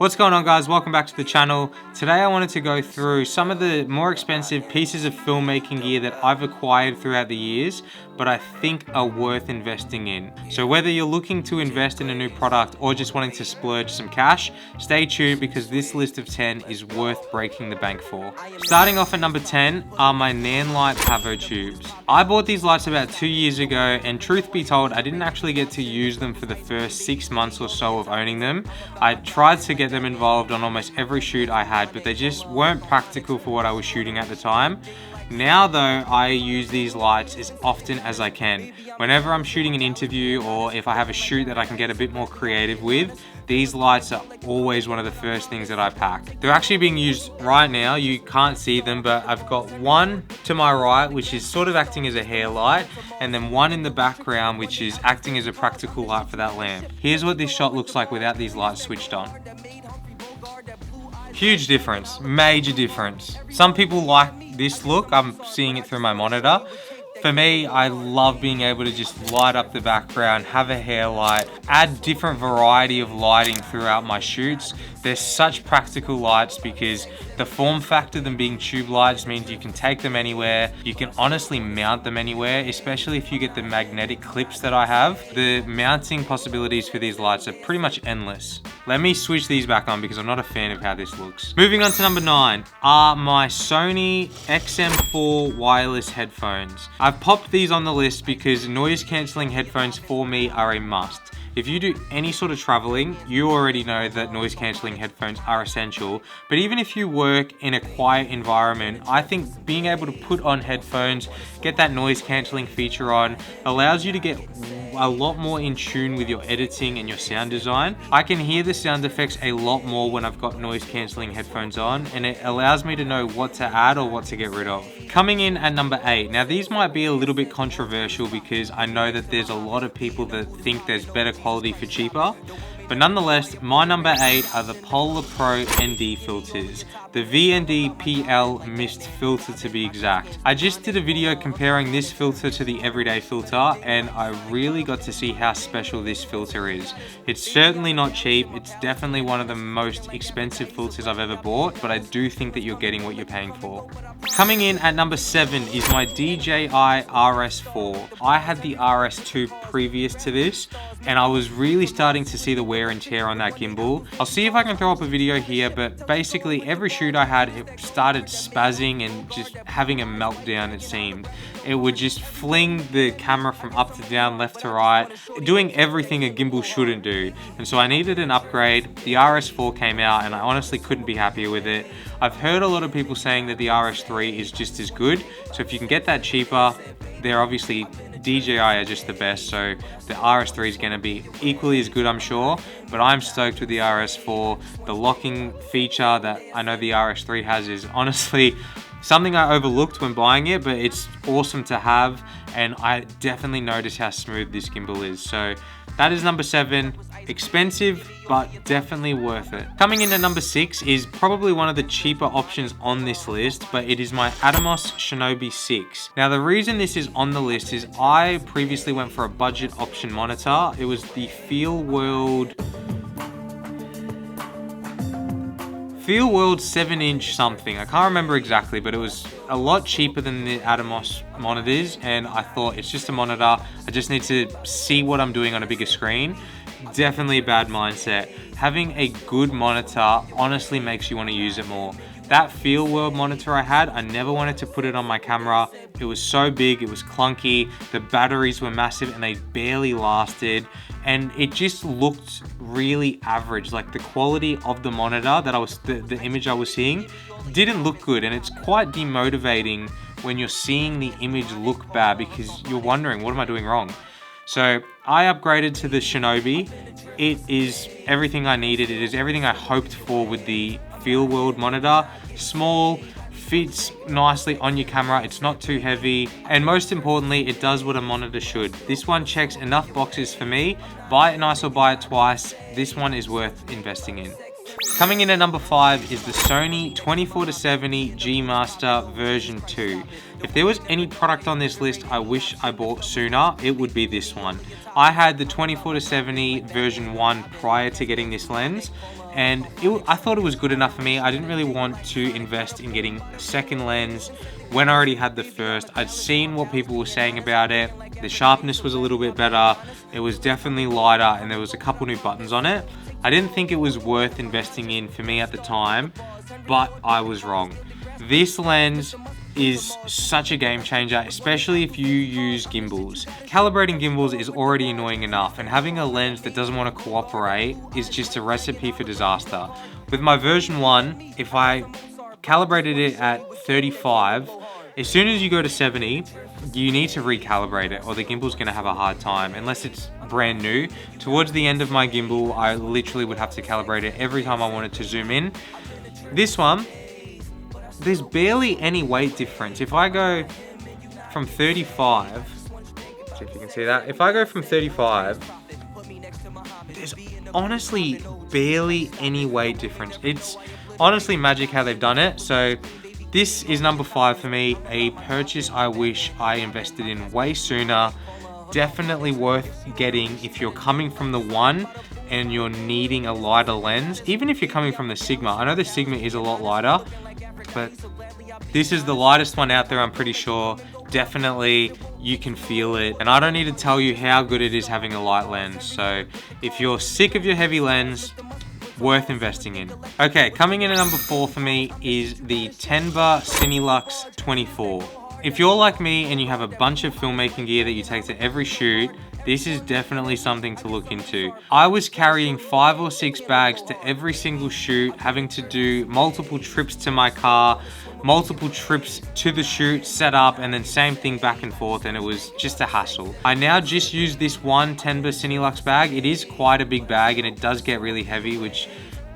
What's going on, guys? Welcome back to the channel. Today I wanted to go through some of the more expensive pieces of filmmaking gear that I've acquired throughout the years, but I think are worth investing in. So whether you're looking to invest in a new product or just wanting to splurge some cash, stay tuned because this list of 10 is worth breaking the bank for. Starting off at number 10 are my Nanlite Pavo tubes. I bought these lights about 2 years ago, and truth be told, I didn't actually get to use them for the first 6 months or so of owning them. I tried to get them involved on almost every shoot I had, but they just weren't practical for what I was shooting at the time. Now though, I use these lights as often as I can. Whenever I'm shooting an interview or if I have a shoot that I can get a bit more creative with, these lights are always one of the first things that I pack. They're actually being used right now. You can't see them, but I've got one to my right, which is sort of acting as a hair light, and then one in the background, which is acting as a practical light for that lamp. Here's what this shot looks like without these lights switched on. Huge difference, major difference. Some people like this look. I'm seeing it through my monitor. For me, I love being able to just light up the background, have a hair light, add different variety of lighting throughout my shoots. They're such practical lights because the form factor of them being tube lights means you can take them anywhere. You can honestly mount them anywhere, especially if you get the magnetic clips that I have. The mounting possibilities for these lights are pretty much endless. Let me switch these back on because I'm not a fan of how this looks. Moving on to number 9 are my Sony XM4 wireless headphones. I've popped these on the list because noise cancelling headphones for me are a must. If you do any sort of traveling, you already know that noise cancelling headphones are essential. But even if you work in a quiet environment, I think being able to put on headphones, get that noise cancelling feature on, allows you to get a lot more in tune with your editing and your sound design. I can hear the sound effects a lot more when I've got noise cancelling headphones on, and it allows me to know what to add or what to get rid of. Coming in at number 8. Now these might be a little bit controversial because I know that there's a lot of people that think there's better quality for cheaper. But nonetheless, my number 8 are the Polar Pro ND filters. The VND PL Mist filter to be exact. I just did a video comparing this filter to the everyday filter, and I really got to see how special this filter is. It's certainly not cheap. It's definitely one of the most expensive filters I've ever bought, but I do think that you're getting what you're paying for. Coming in at number 7 is my DJI RS4. I had the RS2 previous to this, and I was really starting to see the wear and tear on that gimbal. I'll see if I can throw up a video here, but basically every shoot I had, it started spazzing and just having a meltdown, it seemed. It would just fling the camera from up to down, left to right, doing everything a gimbal shouldn't do. And so I needed an upgrade. The RS4 came out and I honestly couldn't be happier with it. I've heard a lot of people saying that the RS3 is just as good. So if you can get that cheaper, they're obviously DJI are just the best, so the RS3 is going to be equally as good, I'm sure, but I'm stoked with the RS4. The locking feature that I know the RS3 has is honestly something I overlooked when buying it, but it's awesome to have, and I definitely notice how smooth this gimbal is. So that is number 7. Expensive, but definitely worth it. Coming in at number 6 is probably one of the cheaper options on this list, but it is my Atomos Shinobi 6. Now the reason this is on the list is I previously went for a budget option monitor. It was the Feel World 7-inch something. I can't remember exactly, but it was a lot cheaper than the Atomos monitors, and I thought it's just a monitor. I just need to see what I'm doing on a bigger screen. Definitely a bad mindset. Having a good monitor honestly makes you want to use it more. That Feel World monitor I had, I never wanted to put it on my camera. It was so big, it was clunky, the batteries were massive and they barely lasted, and it just looked really average. Like the quality of the monitor that the image I was seeing didn't look good, and it's quite demotivating when you're seeing the image look bad because you're wondering, what am I doing wrong? So I upgraded to the Shinobi. It is everything I needed. It is everything I hoped for with the Feel World monitor. Small, fits nicely on your camera, it's not too heavy, and most importantly, it does what a monitor should. This one checks enough boxes for me. Buy it nice or buy it twice. This one is worth investing in. Coming in at number 5 is the Sony 24-70 G Master version 2. If there was any product on this list I wish I bought sooner, it would be this one. I had the 24-70 version 1 prior to getting this lens, and I thought it was good enough for me. I didn't really want to invest in getting a second lens when I already had the first. I'd seen what people were saying about it. The sharpness was a little bit better. It was definitely lighter, and there was a couple new buttons on it. I didn't think it was worth investing in for me at the time, but I was wrong. This lens is such a game changer, especially if you use gimbals. Calibrating gimbals is already annoying enough, and having a lens that doesn't want to cooperate is just a recipe for disaster. With my version 1, if I calibrated it at 35, as soon as you go to 70, you need to recalibrate it or the gimbal's going to have a hard time unless it's brand new. Towards the end of my gimbal, I literally would have to calibrate it every time I wanted to zoom in. This one, there's barely any weight difference. If I go from 35, see if you can see that. If I go from 35, there's honestly barely any weight difference. It's honestly magic how they've done it. So this is number 5 for me, a purchase I wish I invested in way sooner. Definitely worth getting if you're coming from the 1 and you're needing a lighter lens. Even if you're coming from the Sigma, I know the Sigma is a lot lighter, but this is the lightest one out there, I'm pretty sure. Definitely you can feel it, and I don't need to tell you how good it is having a light lens. So if you're sick of your heavy lens, worth investing in. Okay, coming in at number 4 for me is the Tenba Cinelux 24. If you're like me and you have a bunch of filmmaking gear that you take to every shoot, this is definitely something to look into. I was carrying 5 or 6 bags to every single shoot, having to do multiple trips to my car, multiple trips to the shoot, set up, and then same thing back and forth, and it was just a hassle. I now just use this one Tenba Cinelux bag. It is quite a big bag and it does get really heavy, which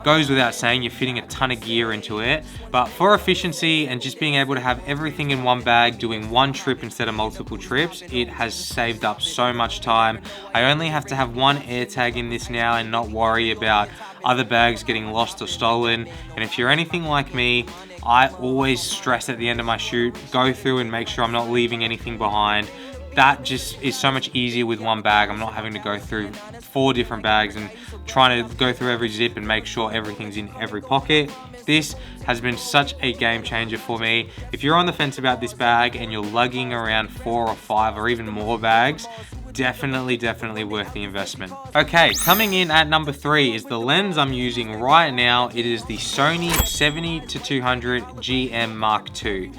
goes without saying. You're fitting a ton of gear into it, but for efficiency and just being able to have everything in one bag, doing one trip instead of multiple trips, it has saved up so much time. I only have to have one air tag in this now and not worry about other bags getting lost or stolen. And if you're anything like me, I always stress at the end of my shoot, go through and make sure I'm not leaving anything behind. That just is so much easier with one bag. I'm not having to go through 4 different bags and trying to go through every zip and make sure everything's in every pocket. This has been such a game changer for me. If you're on the fence about this bag and you're lugging around 4 or 5 or even more bags, definitely worth the investment. Okay, coming in at number 3 is the lens I'm using right now. It is the Sony 70-200 GM Mark II.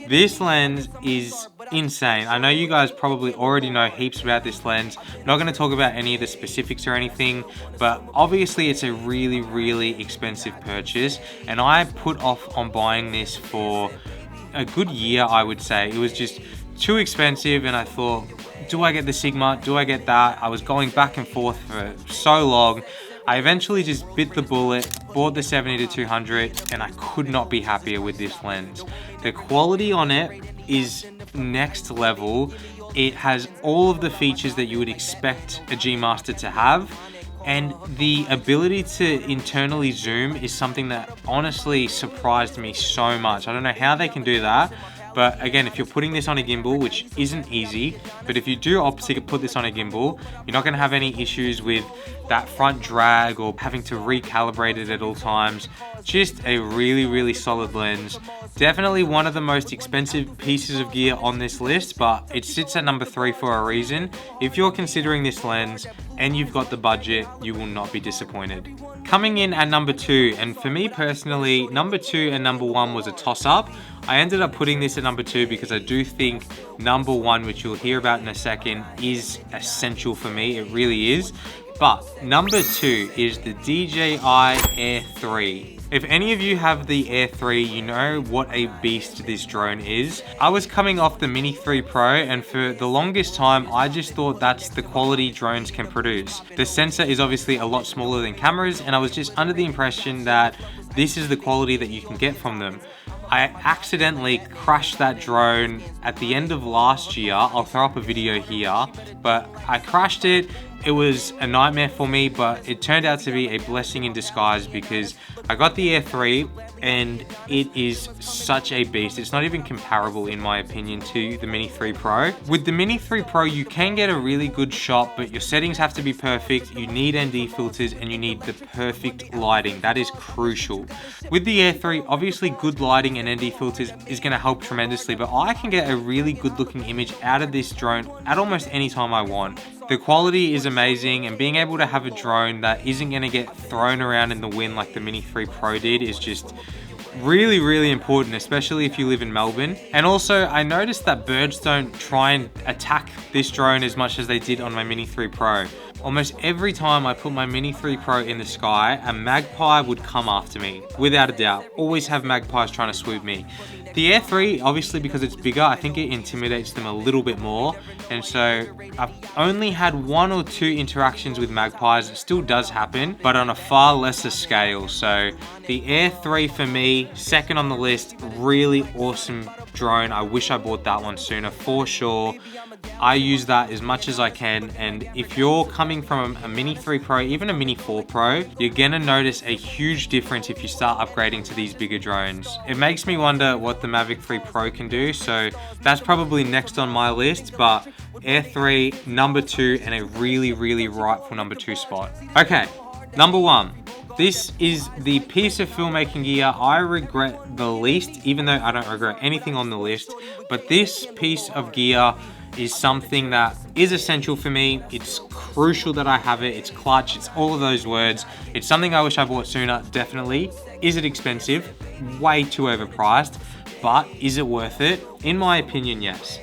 This lens is insane. I know you guys probably already know heaps about this lens. I'm not going to talk about any of the specifics or anything, but obviously it's a really expensive purchase, and I put off on buying this for a good year, I would say. It was just too expensive, and I thought, do I get the Sigma? Do I get that? I was going back and forth for so long. I eventually just bit the bullet, bought the 70-200, and I could not be happier with this lens. The quality on it is next level. It has all of the features that you would expect a G Master to have, and the ability to internally zoom is something that honestly surprised me so much. I don't know how they can do that. But again, if you're putting this on a gimbal, which isn't easy, but if you do opt to put this on a gimbal, you're not going to have any issues with that front drag or having to recalibrate it at all times. Just a really solid lens. Definitely one of the most expensive pieces of gear on this list, but it sits at number 3 for a reason. If you're considering this lens and you've got the budget, you will not be disappointed. Coming in at number 2, and for me personally, number 2 and number 1 was a toss-up. I ended up putting this at number 2 because I do think number 1, which you'll hear about in a second, is essential for me. It really is. But number 2 is the DJI Air 3. If any of you have the Air 3, you know what a beast this drone is. I was coming off the Mini 3 Pro, and for the longest time, I just thought that's the quality drones can produce. The sensor is obviously a lot smaller than cameras, and I was just under the impression that this is the quality that you can get from them. I accidentally crashed that drone at the end of last year. I'll throw up a video here, but I crashed it, it was a nightmare for me, but it turned out to be a blessing in disguise because I got the Air 3 and it is such a beast. It's not even comparable in my opinion to the Mini 3 Pro. With the Mini 3 Pro, you can get a really good shot, but your settings have to be perfect. You need ND filters and you need the perfect lighting. That is crucial. With the Air 3, obviously good lighting and ND filters is going to help tremendously, but I can get a really good looking image out of this drone at almost any time I want. The quality is amazing, and being able to have a drone that isn't going to get thrown around in the wind like the Mini 3 Pro did is just really important, especially if you live in Melbourne. And also I noticed that birds don't try and attack this drone as much as they did on my Mini 3 Pro. Almost every time I put my Mini 3 Pro in the sky, a magpie would come after me, without a doubt. Always have magpies trying to swoop me. The Air 3, obviously because it's bigger, I think it intimidates them a little bit more. And so I've only had 1 or 2 interactions with magpies. It still does happen, but on a far lesser scale. So the Air 3 for me, second on the list, really awesome drone. I wish I bought that one sooner for sure. I use that as much as I can, and if you're coming from a Mini 3 Pro, even a Mini 4 Pro, you're gonna notice a huge difference if you start upgrading to these bigger drones. It makes me wonder what the Mavic 3 Pro can do, so that's probably next on my list, but Air 3, number 2, and a really rightful number 2 spot. Okay, number 1. This is the piece of filmmaking gear I regret the least, even though I don't regret anything on the list, but this piece of gear is something that is essential for me. It's crucial that I have it. It's clutch. It's all of those words. It's something I wish I bought sooner, definitely. Is it expensive? Way too overpriced. But is it worth it? In my opinion, yes.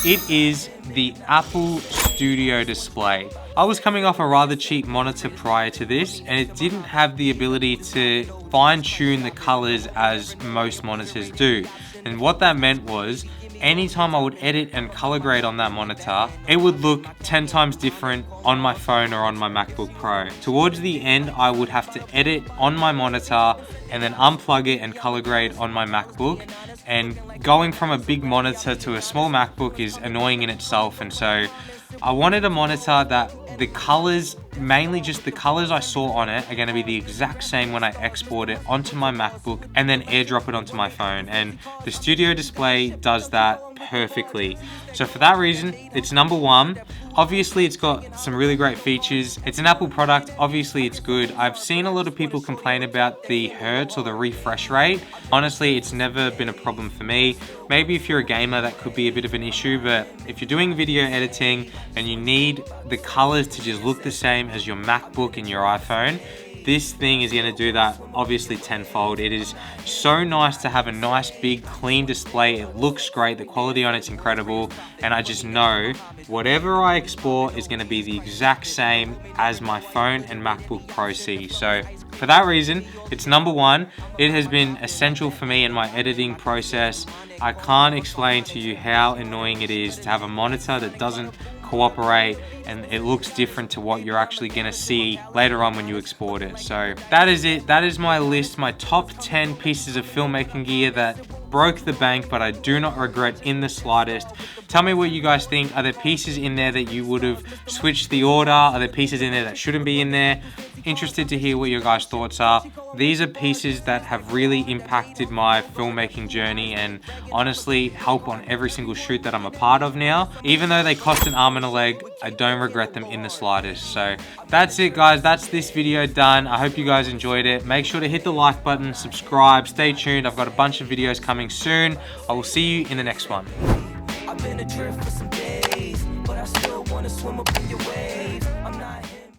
It is the Apple Studio Display. I was coming off a rather cheap monitor prior to this, and it didn't have the ability to fine-tune the colors as most monitors do. And what that meant was, anytime I would edit and color grade on that monitor, it would look 10 times different on my phone or on my MacBook Pro. Towards the end, I would have to edit on my monitor and then unplug it and color grade on my MacBook. And going from a big monitor to a small MacBook is annoying in itself. And so I wanted a monitor that the colors, mainly just the colors I saw on it, are going to be the exact same when I export it onto my MacBook and then airdrop it onto my phone. And the Studio Display does that perfectly. So for that reason, it's number 1. Obviously, it's got some really great features. It's an Apple product. Obviously, it's good. I've seen a lot of people complain about the hertz or the refresh rate. Honestly, it's never been a problem for me. Maybe if you're a gamer, that could be a bit of an issue, but if you're doing video editing and you need the colors to just look the same as your MacBook and your iPhone, this thing is going to do that obviously tenfold. It is so nice to have a nice big clean display. It looks great, the quality on it's incredible, and I just know whatever I export is going to be the exact same as my phone and MacBook Pro see. So for that reason, it's number 1. It has been essential for me in my editing process. I can't explain to you how annoying it is to have a monitor that doesn't cooperate and it looks different to what you're actually going to see later on when you export it. So that is it. That is my list, my top 10 pieces of filmmaking gear that broke the bank, but I do not regret in the slightest. Tell me what you guys think. Are there pieces in there that you would have switched the order? Are there pieces in there that shouldn't be in there? Interested to hear what your guys' thoughts are. These are pieces that have really impacted my filmmaking journey and honestly help on every single shoot that I'm a part of now. Even though they cost an arm and a leg, I don't regret them in the slightest. So that's it, guys. That's this video done. I hope you guys enjoyed it. Make sure to hit the like button, subscribe, stay tuned. I've got a bunch of videos coming soon. I will see you in the next one. I've been adrift for some days, but I still want to swim up in your waves.